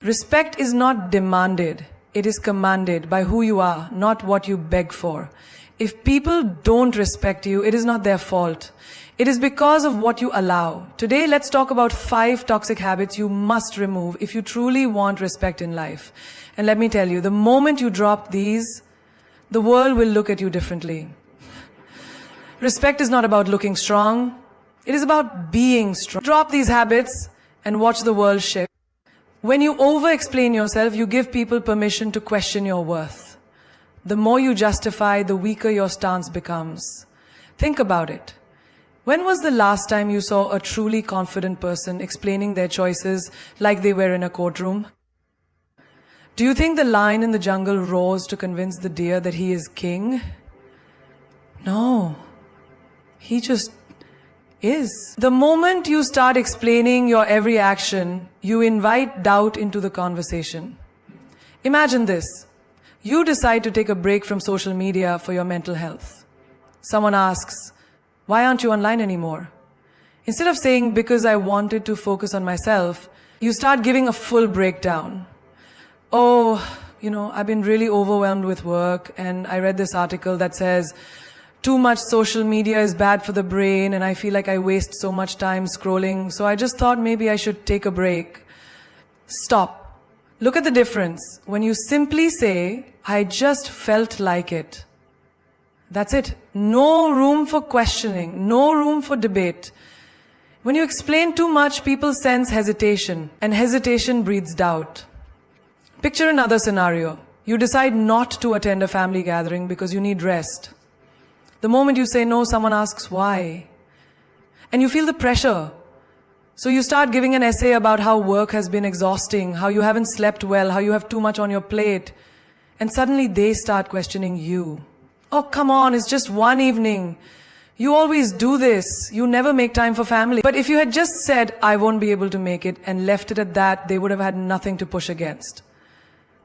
Respect is not demanded, it is commanded by who you are, not what you beg for. If people don't respect you, it is not their fault. It is because of what you allow. Today, let's talk about 5 toxic habits you must remove if you truly want respect in life. And let me tell you, the moment you drop these, the world will look at you differently. Respect is not about looking strong. It is about being strong. Drop these habits and watch the world shift. When you over-explain yourself, you give people permission to question your worth. The more you justify, the weaker your stance becomes. Think about it. When was the last time you saw a truly confident person explaining their choices like they were in a courtroom? Do you think the lion in the jungle roars to convince the deer that he is king? No. He just is. The moment you start explaining your every action, you invite doubt into the conversation. Imagine this. You decide to take a break from social media for your mental health. Someone asks, "Why aren't you online anymore?" Instead of saying, "Because I wanted to focus on myself," you start giving a full breakdown. "Oh, I've been really overwhelmed with work, and I read this article that says, too much social media is bad for the brain, and I feel like I waste so much time scrolling, so I just thought maybe I should take a break." Stop. Look at the difference. When you simply say, "I just felt like it." That's it. No room for questioning, no room for debate. When you explain too much, people sense hesitation, and hesitation breeds doubt. Picture another scenario. You decide not to attend a family gathering because you need rest. The moment you say no, someone asks why. And you feel the pressure. So you start giving an essay about how work has been exhausting, how you haven't slept well, how you have too much on your plate. And suddenly they start questioning you. "Oh, come on, it's just one evening. You always do this. You never make time for family." But if you had just said, "I won't be able to make it," and left it at that, they would have had nothing to push against.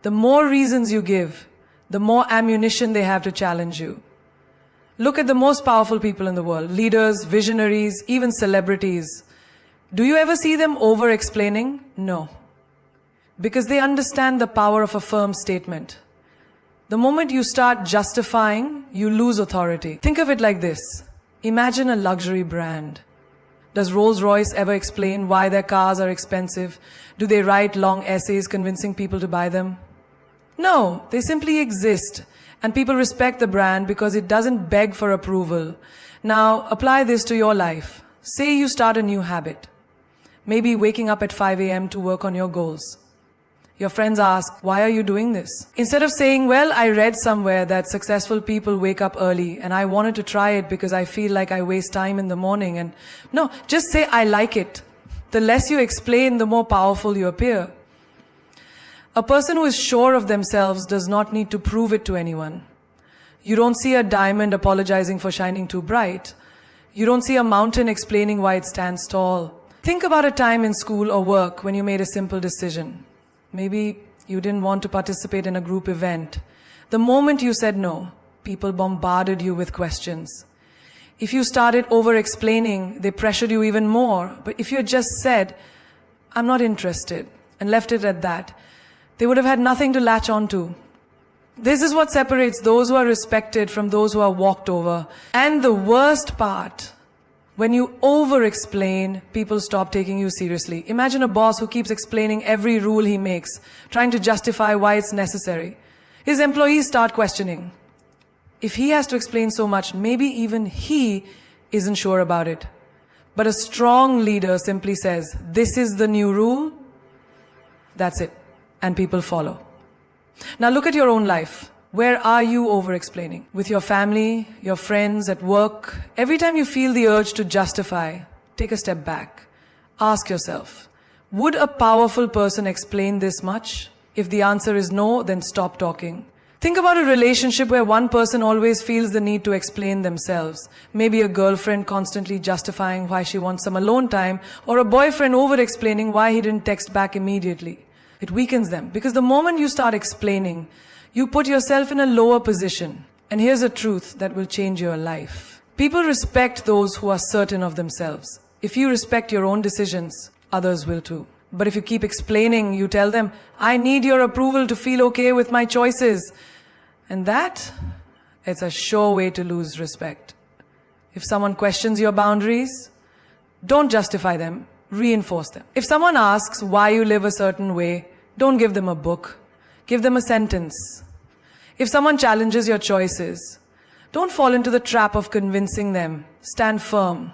The more reasons you give, the more ammunition they have to challenge you. Look at the most powerful people in the world, leaders, visionaries, even celebrities. Do you ever see them over-explaining? No. Because they understand the power of a firm statement. The moment you start justifying, you lose authority. Think of it like this. Imagine a luxury brand. Does Rolls-Royce ever explain why their cars are expensive? Do they write long essays convincing people to buy them? No, they simply exist. And people respect the brand because it doesn't beg for approval. Now, apply this to your life. Say you start a new habit. Maybe waking up at 5 a.m. to work on your goals. Your friends ask, "Why are you doing this?" Instead of saying, "Well, I read somewhere that successful people wake up early and I wanted to try it because I feel like I waste time in the morning." And no, just say, "I like it." The less you explain, the more powerful you appear. A person who is sure of themselves does not need to prove it to anyone. You don't see a diamond apologizing for shining too bright. You don't see a mountain explaining why it stands tall. Think about a time in school or work when you made a simple decision. Maybe you didn't want to participate in a group event. The moment you said no, people bombarded you with questions. If you started over-explaining, they pressured you even more. But if you had just said, "I'm not interested," and left it at that, they would have had nothing to latch on to. This is what separates those who are respected from those who are walked over. And the worst part, when you over-explain, people stop taking you seriously. Imagine a boss who keeps explaining every rule he makes, trying to justify why it's necessary. His employees start questioning. If he has to explain so much, maybe even he isn't sure about it. But a strong leader simply says, "This is the new rule." That's it. And people follow. Now look at your own life. Where are you over-explaining? With your family, your friends, at work? Every time you feel the urge to justify, take a step back. Ask yourself, would a powerful person explain this much? If the answer is no, then stop talking. Think about a relationship where one person always feels the need to explain themselves. Maybe a girlfriend constantly justifying why she wants some alone time, or a boyfriend over-explaining why he didn't text back immediately. It weakens them, because the moment you start explaining, you put yourself in a lower position. And here's a truth that will change your life. People respect those who are certain of themselves. If you respect your own decisions, others will too. But if you keep explaining, you tell them, I need your approval to feel okay with my choices. And that, it's a sure way to lose respect. If someone questions your boundaries, don't justify them, reinforce them. If someone asks why you live a certain way, don't give them a book. Give them a sentence. If someone challenges your choices, don't fall into the trap of convincing them. Stand firm.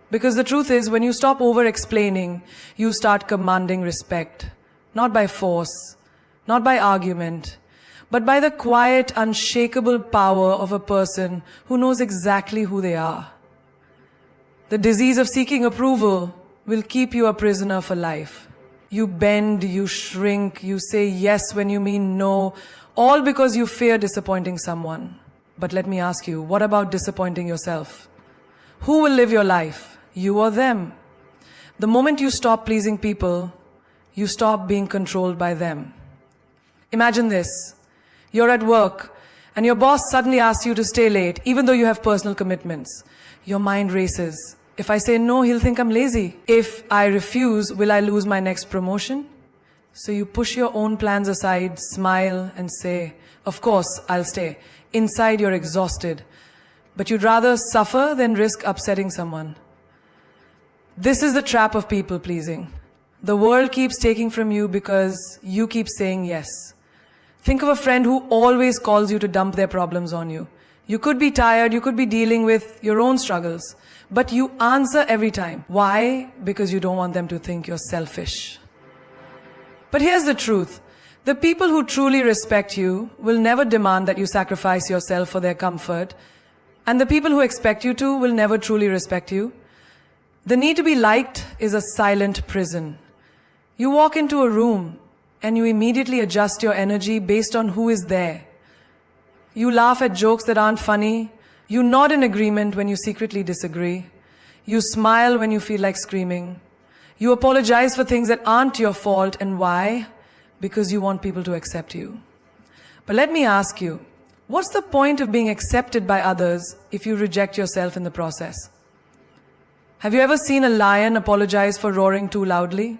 Because the truth is, when you stop over-explaining, you start commanding respect. Not by force, not by argument, but by the quiet, unshakable power of a person who knows exactly who they are. The disease of seeking approval will keep you a prisoner for life. You bend, you shrink, you say yes when you mean no, all because you fear disappointing someone. But let me ask you, what about disappointing yourself? Who will live your life? You or them? The moment you stop pleasing people, you stop being controlled by them. Imagine this. You're at work and your boss suddenly asks you to stay late, even though you have personal commitments. Your mind races. If I say no, he'll think I'm lazy. If I refuse, will I lose my next promotion? So you push your own plans aside, smile and say, of course, I'll stay. Inside you're exhausted, but you'd rather suffer than risk upsetting someone. This is the trap of people pleasing. The world keeps taking from you because you keep saying yes. Think of a friend who always calls you to dump their problems on you. You could be tired, you could be dealing with your own struggles, but you answer every time. Why? Because you don't want them to think you're selfish. But here's the truth. The people who truly respect you will never demand that you sacrifice yourself for their comfort, and the people who expect you to will never truly respect you. The need to be liked is a silent prison. You walk into a room and you immediately adjust your energy based on who is there. You laugh at jokes that aren't funny. You nod in agreement when you secretly disagree. You smile when you feel like screaming. You apologize for things that aren't your fault. And why? Because you want people to accept you. But let me ask you, what's the point of being accepted by others if you reject yourself in the process? Have you ever seen a lion apologize for roaring too loudly?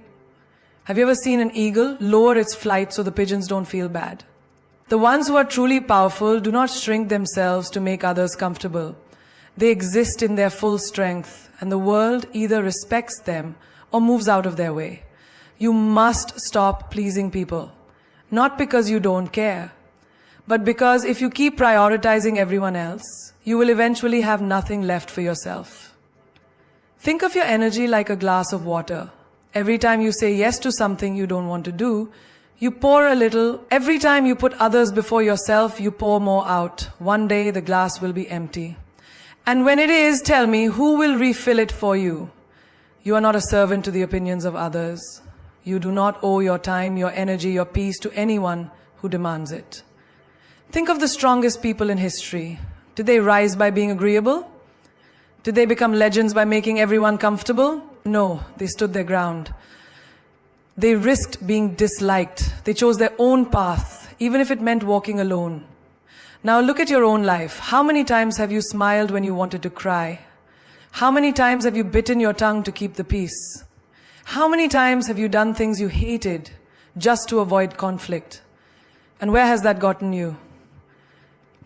Have you ever seen an eagle lower its flight so the pigeons don't feel bad? The ones who are truly powerful do not shrink themselves to make others comfortable. They exist in their full strength, and the world either respects them or moves out of their way. You must stop pleasing people, not because you don't care, but because if you keep prioritizing everyone else, you will eventually have nothing left for yourself. Think of your energy like a glass of water. Every time you say yes to something you don't want to do, you pour a little. Every time you put others before yourself, you pour more out. One day the glass will be empty. And when it is, tell me, who will refill it for you? You are not a servant to the opinions of others. You do not owe your time, your energy, your peace to anyone who demands it. Think of the strongest people in history. Did they rise by being agreeable? Did they become legends by making everyone comfortable? No, they stood their ground. They risked being disliked. They chose their own path, even if it meant walking alone. Now look at your own life. How many times have you smiled when you wanted to cry? How many times have you bitten your tongue to keep the peace? How many times have you done things you hated just to avoid conflict? And where has that gotten you?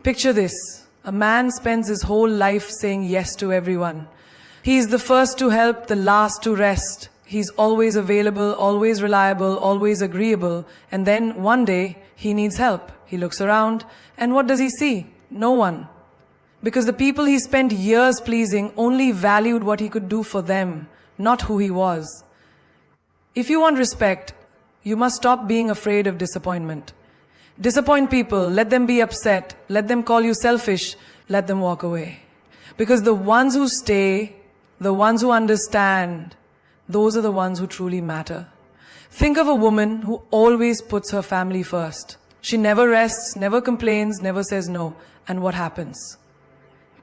Picture this. A man spends his whole life saying yes to everyone. He's the first to help, the last to rest. He's always available, always reliable, always agreeable. And then one day he needs help. He looks around and what does he see? No one. Because the people he spent years pleasing only valued what he could do for them, not who he was. If you want respect, you must stop being afraid of disappointment. Disappoint people, let them be upset, let them call you selfish, let them walk away. Because the ones who stay, the ones who understand, those are the ones who truly matter. Think of a woman who always puts her family first. She never rests, never complains, never says no. And what happens?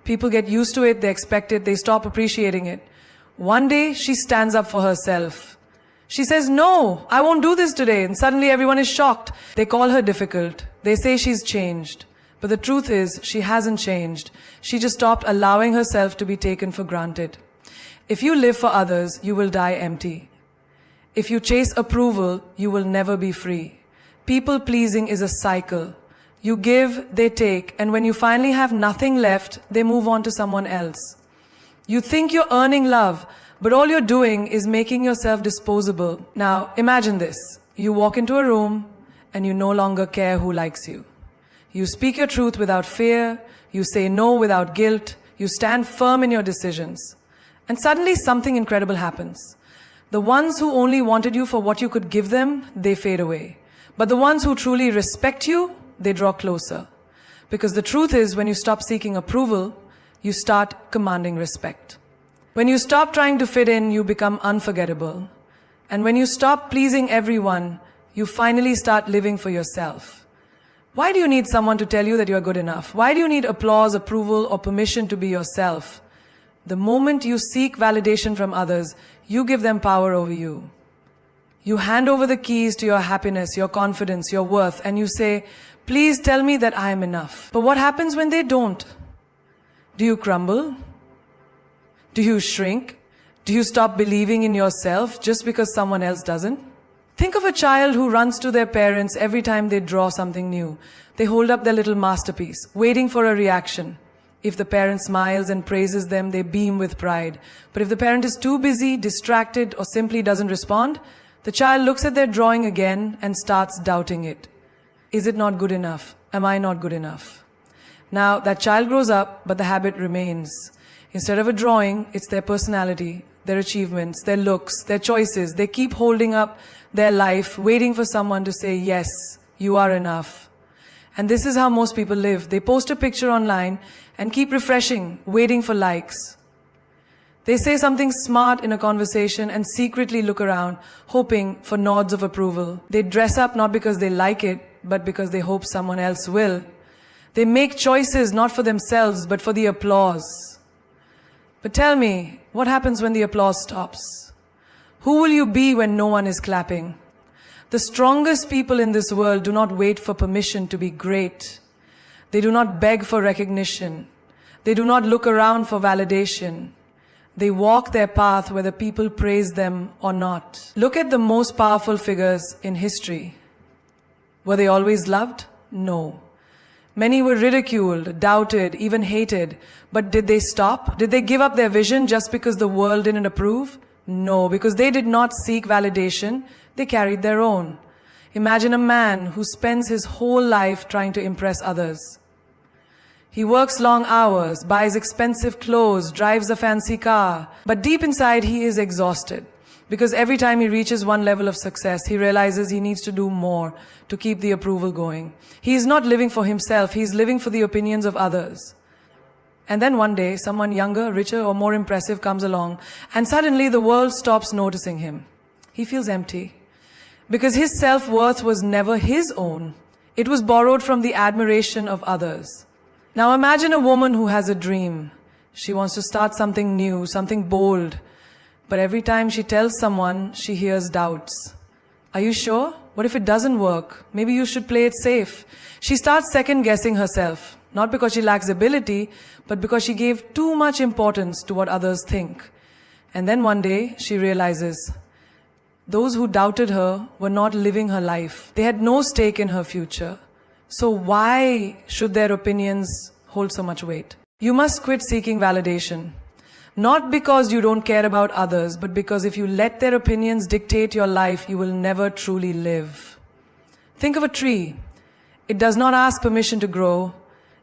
People get used to it, they expect it, they stop appreciating it. One day, she stands up for herself. She says, no, I won't do this today. And suddenly everyone is shocked. They call her difficult. They say she's changed. But the truth is, she hasn't changed. She just stopped allowing herself to be taken for granted. If you live for others, you will die empty. If you chase approval, you will never be free. People pleasing is a cycle. You give, they take, and when you finally have nothing left, they move on to someone else. You think you're earning love, but all you're doing is making yourself disposable. Now, imagine this. You walk into a room, and you no longer care who likes you. You speak your truth without fear, you say no without guilt, you stand firm in your decisions. And suddenly something incredible happens. The ones who only wanted you for what you could give them, they fade away. But the ones who truly respect you, they draw closer. Because the truth is, when you stop seeking approval, you start commanding respect. When you stop trying to fit in, you become unforgettable. And when you stop pleasing everyone, you finally start living for yourself. Why do you need someone to tell you that you are good enough? Why do you need applause, approval, or permission to be yourself? The moment you seek validation from others, you give them power over you. You hand over the keys to your happiness, your confidence, your worth, and you say, please tell me that I am enough. But what happens when they don't? Do you crumble? Do you shrink? Do you stop believing in yourself just because someone else doesn't? Think of a child who runs to their parents every time they draw something new. They hold up their little masterpiece, waiting for a reaction. If the parent smiles and praises them, they beam with pride. But if the parent is too busy, distracted, or simply doesn't respond, the child looks at their drawing again and starts doubting it. Is it not good enough? Am I not good enough? Now, that child grows up, but the habit remains. Instead of a drawing, it's their personality, their achievements, their looks, their choices. They keep holding up their life, waiting for someone to say, yes, you are enough. And this is how most people live. They post a picture online and keep refreshing, waiting for likes. They say something smart in a conversation and secretly look around, hoping for nods of approval. They dress up not because they like it, but because they hope someone else will. They make choices not for themselves, but for the applause. But tell me, what happens when the applause stops? Who will you be when no one is clapping? The strongest people in this world do not wait for permission to be great. They do not beg for recognition. They do not look around for validation. They walk their path whether people praise them or not. Look at the most powerful figures in history. Were they always loved? No. Many were ridiculed, doubted, even hated. But did they stop? Did they give up their vision just because the world didn't approve? No, because they did not seek validation. They carried their own. Imagine a man who spends his whole life trying to impress others. He works long hours, buys expensive clothes, drives a fancy car. But deep inside, he is exhausted. Because every time he reaches one level of success, he realizes he needs to do more to keep the approval going. He is not living for himself, he is living for the opinions of others. And then one day, someone younger, richer, or more impressive comes along, and suddenly the world stops noticing him. He feels empty. Because his self-worth was never his own. It was borrowed from the admiration of others. Now imagine a woman who has a dream. She wants to start something new, something bold. But every time she tells someone, she hears doubts. Are you sure? What if it doesn't work? Maybe you should play it safe. She starts second-guessing herself. Not because she lacks ability, but because she gave too much importance to what others think. And then one day, she realizes, those who doubted her were not living her life. They had no stake in her future. So why should their opinions hold so much weight? You must quit seeking validation. Not because you don't care about others, but because if you let their opinions dictate your life, you will never truly live. Think of a tree. It does not ask permission to grow.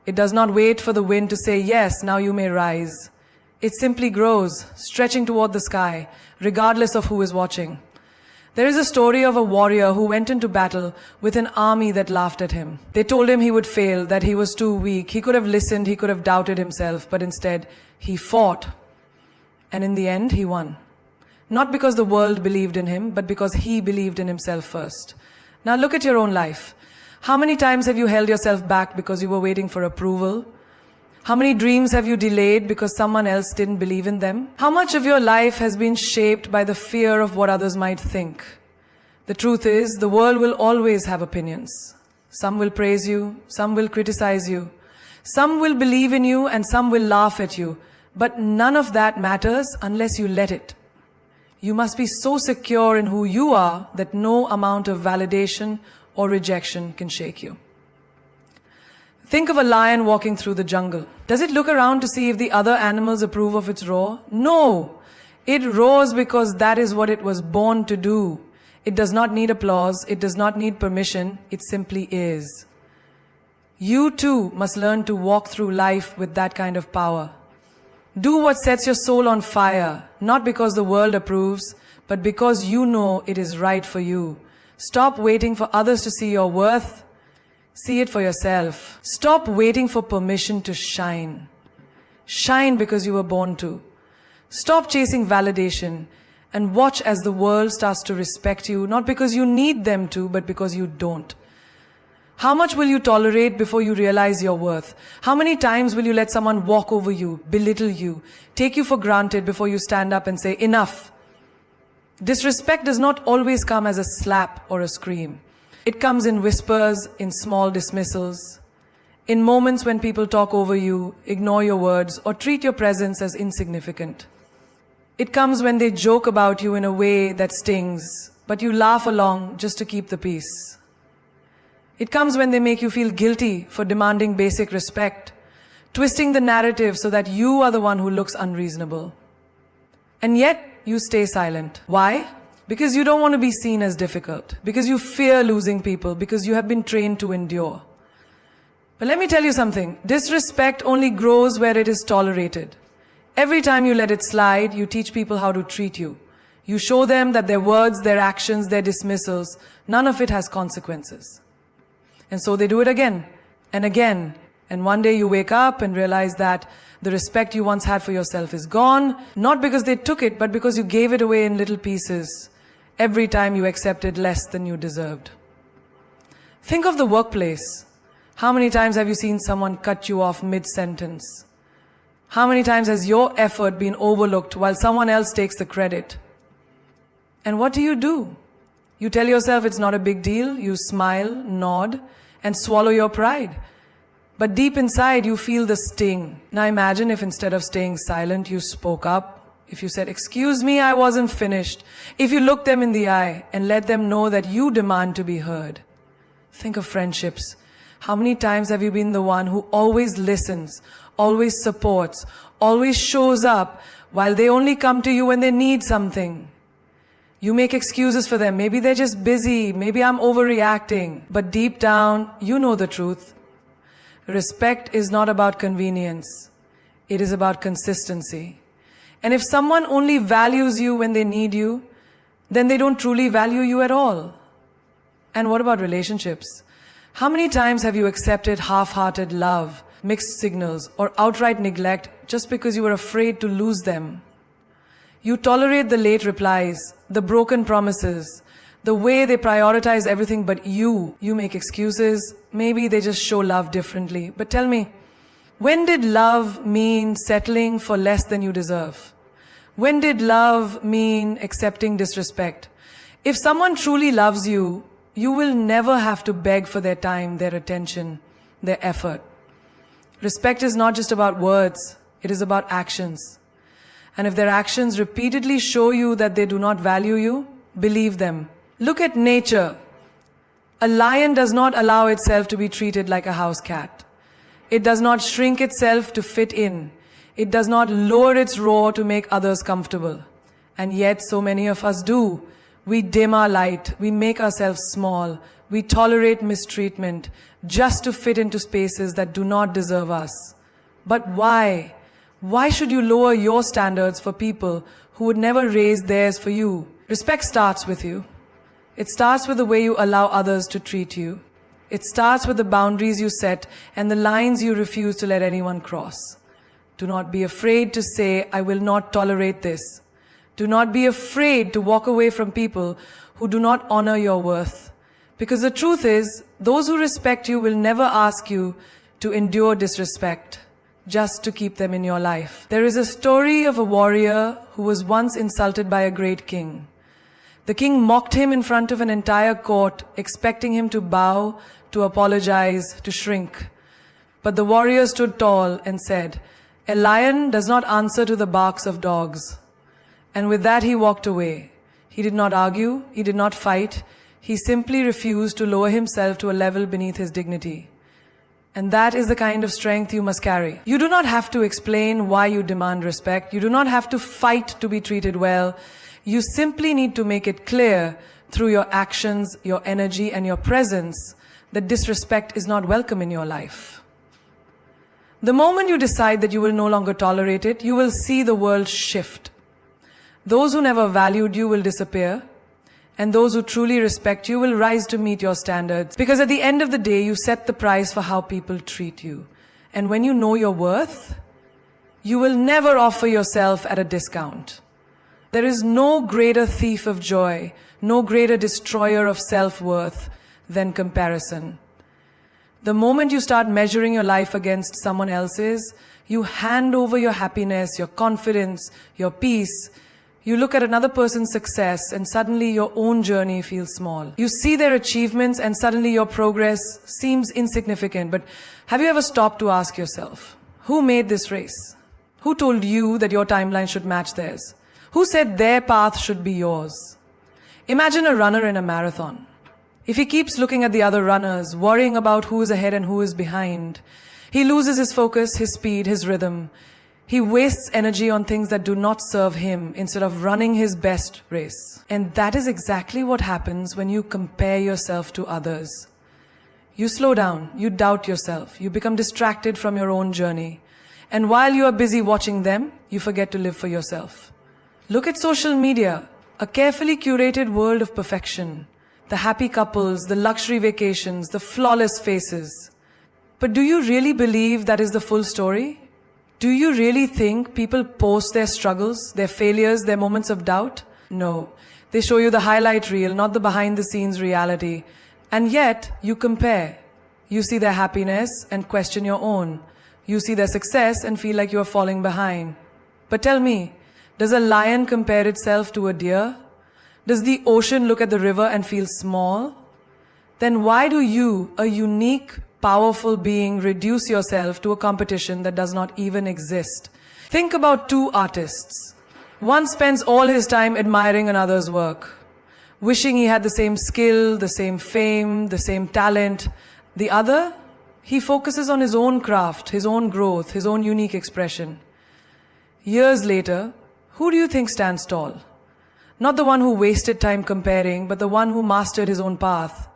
It does not wait for the wind to say, yes, now you may rise. It simply grows, stretching toward the sky, regardless of who is watching. There is a story of a warrior who went into battle with an army that laughed at him. They told him he would fail, that he was too weak. He could have listened, he could have doubted himself, but instead he fought. And in the end, he won. Not because the world believed in him, but because he believed in himself first. Now look at your own life. How many times have you held yourself back because you were waiting for approval? How many dreams have you delayed because someone else didn't believe in them? How much of your life has been shaped by the fear of what others might think? The truth is, the world will always have opinions. Some will praise you, some will criticize you. Some will believe in you and some will laugh at you. But none of that matters unless you let it. You must be so secure in who you are that no amount of validation or rejection can shake you. Think of a lion walking through the jungle. Does it look around to see if the other animals approve of its roar? No! It roars because that is what it was born to do. It does not need applause. It does not need permission. It simply is. You too must learn to walk through life with that kind of power. Do what sets your soul on fire, not because the world approves, but because you know it is right for you. Stop waiting for others to see your worth. See it for yourself. Stop waiting for permission to shine. Shine because you were born to. Stop chasing validation and watch as the world starts to respect you, not because you need them to, but because you don't. How much will you tolerate before you realize your worth? How many times will you let someone walk over you, belittle you, take you for granted before you stand up and say, enough? Disrespect does not always come as a slap or a scream. It comes in whispers, in small dismissals, in moments when people talk over you, ignore your words, or treat your presence as insignificant. It comes when they joke about you in a way that stings, but you laugh along just to keep the peace. It comes when they make you feel guilty for demanding basic respect, twisting the narrative so that you are the one who looks unreasonable. And yet, you stay silent. Why? Because you don't want to be seen as difficult, because you fear losing people, because you have been trained to endure. But let me tell you something, disrespect only grows where it is tolerated. Every time you let it slide, you teach people how to treat you. You show them that their words, their actions, their dismissals, none of it has consequences. And so they do it again and again. And one day you wake up and realize that the respect you once had for yourself is gone, not because they took it, but because you gave it away in little pieces every time you accepted less than you deserved. Think of the workplace. How many times have you seen someone cut you off mid-sentence? How many times has your effort been overlooked while someone else takes the credit? And what do? You tell yourself it's not a big deal, you smile, nod, and swallow your pride. But deep inside, you feel the sting. Now imagine if instead of staying silent, you spoke up. If you said, "Excuse me, I wasn't finished." If you looked them in the eye and let them know that you demand to be heard. Think of friendships. How many times have you been the one who always listens, always supports, always shows up, while they only come to you when they need something? You make excuses for them. Maybe they're just busy. Maybe I'm overreacting. But deep down, you know the truth. Respect is not about convenience. It is about consistency. And if someone only values you when they need you, then they don't truly value you at all. And what about relationships? How many times have you accepted half-hearted love, mixed signals, or outright neglect just because you were afraid to lose them? You tolerate the late replies, the broken promises, the way they prioritize everything but you. You make excuses. Maybe they just show love differently. But tell me, when did love mean settling for less than you deserve? When did love mean accepting disrespect? If someone truly loves you, you will never have to beg for their time, their attention, their effort. Respect is not just about words. It is about actions. And if their actions repeatedly show you that they do not value you, believe them. Look at nature. A lion does not allow itself to be treated like a house cat. It does not shrink itself to fit in. It does not lower its roar to make others comfortable. And yet so many of us do. We dim our light. We make ourselves small. We tolerate mistreatment just to fit into spaces that do not deserve us. But why? Why should you lower your standards for people who would never raise theirs for you? Respect starts with you. It starts with the way you allow others to treat you. It starts with the boundaries you set and the lines you refuse to let anyone cross. Do not be afraid to say, "I will not tolerate this." Do not be afraid to walk away from people who do not honor your worth. Because the truth is, those who respect you will never ask you to endure disrespect just to keep them in your life. There is a story of a warrior who was once insulted by a great king. The king mocked him in front of an entire court, expecting him to bow, to apologize, to shrink. But the warrior stood tall and said, "A lion does not answer to the barks of dogs. And with that he walked away. He did not argue, he did not fight, he simply refused to lower himself to a level beneath his dignity. And that is the kind of strength you must carry. You do not have to explain why you demand respect. You do not have to fight to be treated well. You simply need to make it clear through your actions, your energy, and your presence that disrespect is not welcome in your life. The moment you decide that you will no longer tolerate it, you will see the world shift. Those who never valued you will disappear, and those who truly respect you will rise to meet your standards. Because at the end of the day, you set the price for how people treat you. And when you know your worth, you will never offer yourself at a discount. There is no greater thief of joy, no greater destroyer of self-worth than comparison. The moment you start measuring your life against someone else's, you hand over your happiness, your confidence, your peace. You look at another person's success and suddenly your own journey feels small. You see their achievements and suddenly your progress seems insignificant. But have you ever stopped to ask yourself, who made this race? Who told you that your timeline should match theirs? Who said their path should be yours? Imagine a runner in a marathon. If he keeps looking at the other runners, worrying about who is ahead and who is behind, he loses his focus, his speed, his rhythm. He wastes energy on things that do not serve him instead of running his best race. And that is exactly what happens when you compare yourself to others. You slow down, you doubt yourself, you become distracted from your own journey. And while you are busy watching them, you forget to live for yourself. Look at social media, a carefully curated world of perfection. The happy couples, the luxury vacations, the flawless faces. But do you really believe that is the full story? Do you really think people post their struggles, their failures, their moments of doubt? No. They show you the highlight reel, not the behind-the-scenes reality. And yet, you compare. You see their happiness and question your own. You see their success and feel like you are falling behind. But tell me, does a lion compare itself to a deer? Does the ocean look at the river and feel small? Then why do you, a unique, powerful being, reduce yourself to a competition that does not even exist? Think about two artists. One spends all his time admiring another's work, wishing he had the same skill, the same fame, the same talent. The other, he focuses on his own craft, his own growth, his own unique expression. Years later, who do you think stands tall? Not the one who wasted time comparing, but the one who mastered his own path.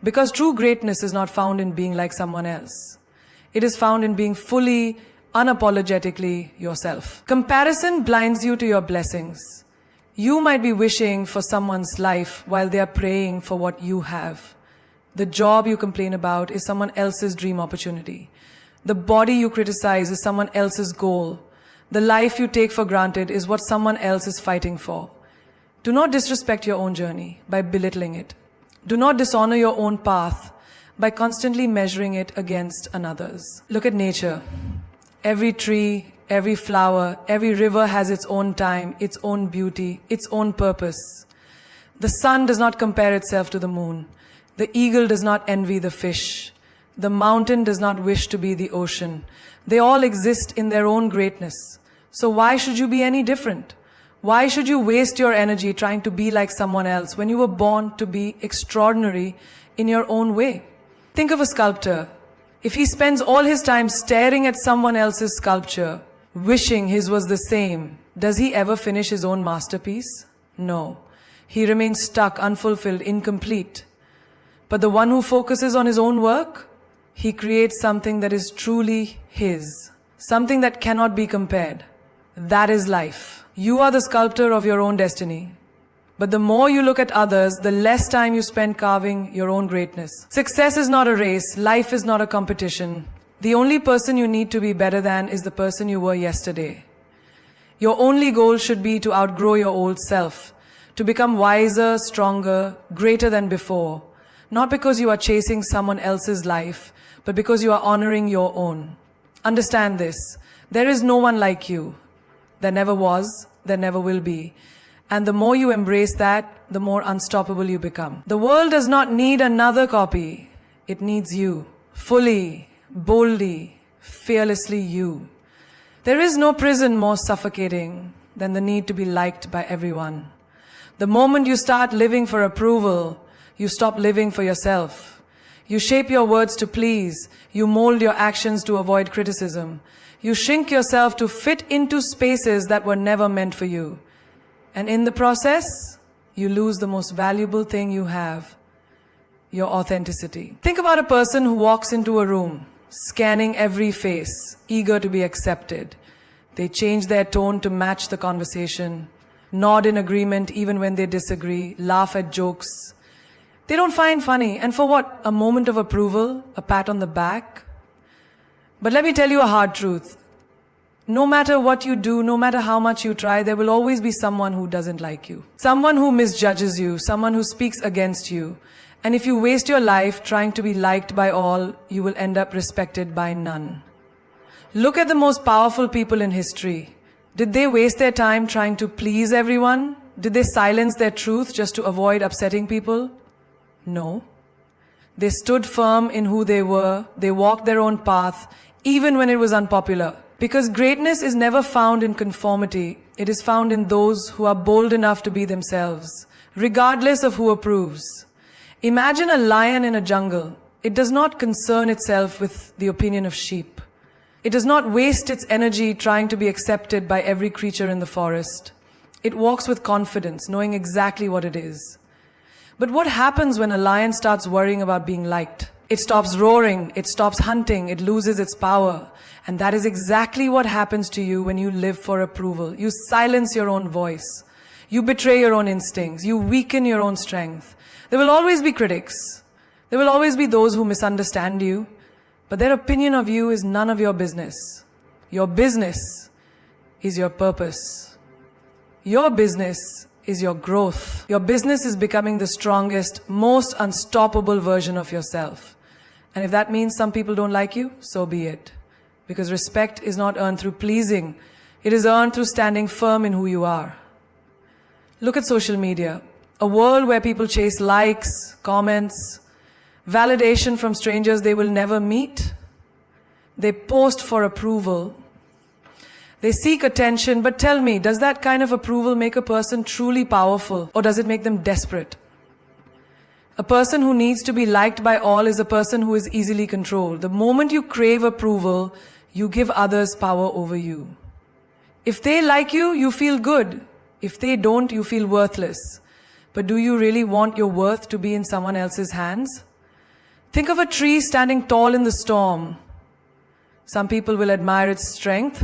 Because true greatness is not found in being like someone else. It is found in being fully, unapologetically yourself. Comparison blinds you to your blessings. You might be wishing for someone's life while they are praying for what you have. The job you complain about is someone else's dream opportunity. The body you criticize is someone else's goal. The life you take for granted is what someone else is fighting for. Do not disrespect your own journey by belittling it. Do not dishonor your own path by constantly measuring it against another's. Look at nature. Every tree, every flower, every river has its own time, its own beauty, its own purpose. The sun does not compare itself to the moon. The eagle does not envy the fish. The mountain does not wish to be the ocean. They all exist in their own greatness. So why should you be any different? Why should you waste your energy trying to be like someone else when you were born to be extraordinary in your own way? Think of a sculptor. If he spends all his time staring at someone else's sculpture, wishing his was the same, does he ever finish his own masterpiece? No. He remains stuck, unfulfilled, incomplete. But the one who focuses on his own work, he creates something that is truly his, something that cannot be compared. That is life. You are the sculptor of your own destiny. But the more you look at others, the less time you spend carving your own greatness. Success is not a race. Life is not a competition. The only person you need to be better than is the person you were yesterday. Your only goal should be to outgrow your old self, to become wiser, stronger, greater than before. Not because you are chasing someone else's life, but because you are honoring your own. Understand this. There is no one like you. There never was, there never will be. And the more you embrace that, the more unstoppable you become. The world does not need another copy. It needs you. Fully, boldly, fearlessly you. There is no prison more suffocating, than the need to be liked by everyone. The moment you start living for approval, you stop living for yourself. You shape your words to please. You mold your actions to avoid criticism. You shrink yourself to fit into spaces that were never meant for you. And in the process, you lose the most valuable thing you have, your authenticity. Think about a person who walks into a room, scanning every face, eager to be accepted. They change their tone to match the conversation, nod in agreement even when they disagree, laugh at jokes they don't find funny. And for what? A moment of approval, a pat on the back? But let me tell you a hard truth. No matter what you do, no matter how much you try, there will always be someone who doesn't like you. Someone who misjudges you, someone who speaks against you. And if you waste your life trying to be liked by all, you will end up respected by none. Look at the most powerful people in history. Did they waste their time trying to please everyone? Did they silence their truth just to avoid upsetting people? No. They stood firm in who they were. They walked their own path, even when it was unpopular. Because greatness is never found in conformity. It is found in those who are bold enough to be themselves, regardless of who approves. Imagine a lion in a jungle. It does not concern itself with the opinion of sheep. It does not waste its energy trying to be accepted by every creature in the forest. It walks with confidence, knowing exactly what it is. But what happens when a lion starts worrying about being liked? It stops roaring, it stops hunting, it loses its power. And that is exactly what happens to you when you live for approval. You silence your own voice. You betray your own instincts. You weaken your own strength. There will always be critics. There will always be those who misunderstand you. But their opinion of you is none of your business. Your business is your purpose. Your business is your growth. Your business is becoming the strongest, most unstoppable version of yourself. And if that means some people don't like you, so be it. Because respect is not earned through pleasing. It is earned through standing firm in who you are. Look at social media. A world where people chase likes, comments, validation from strangers they will never meet. They post for approval. They seek attention, but tell me, does that kind of approval make a person truly powerful, or does it make them desperate? A person who needs to be liked by all is a person who is easily controlled. The moment you crave approval, you give others power over you. If they like you, you feel good. If they don't, you feel worthless. But do you really want your worth to be in someone else's hands? Think of a tree standing tall in the storm. Some people will admire its strength.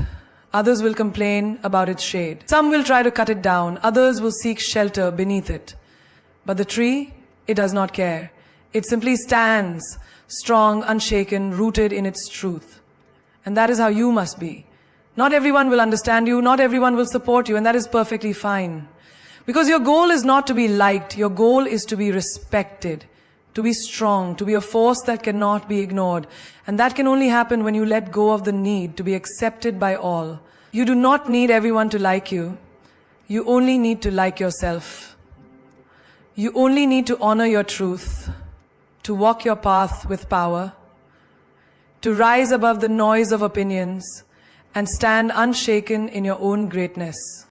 Others will complain about its shade. Some will try to cut it down. Others will seek shelter beneath it. But the tree, it does not care. It simply stands, strong, unshaken, rooted in its truth. And that is how you must be. Not everyone will understand you. Not everyone will support you. And that is perfectly fine. Because your goal is not to be liked. Your goal is to be respected. To be strong, to be a force that cannot be ignored. And that can only happen when you let go of the need to be accepted by all. You do not need everyone to like you. You only need to like yourself. You only need to honor your truth, to walk your path with power, to rise above the noise of opinions, and stand unshaken in your own greatness.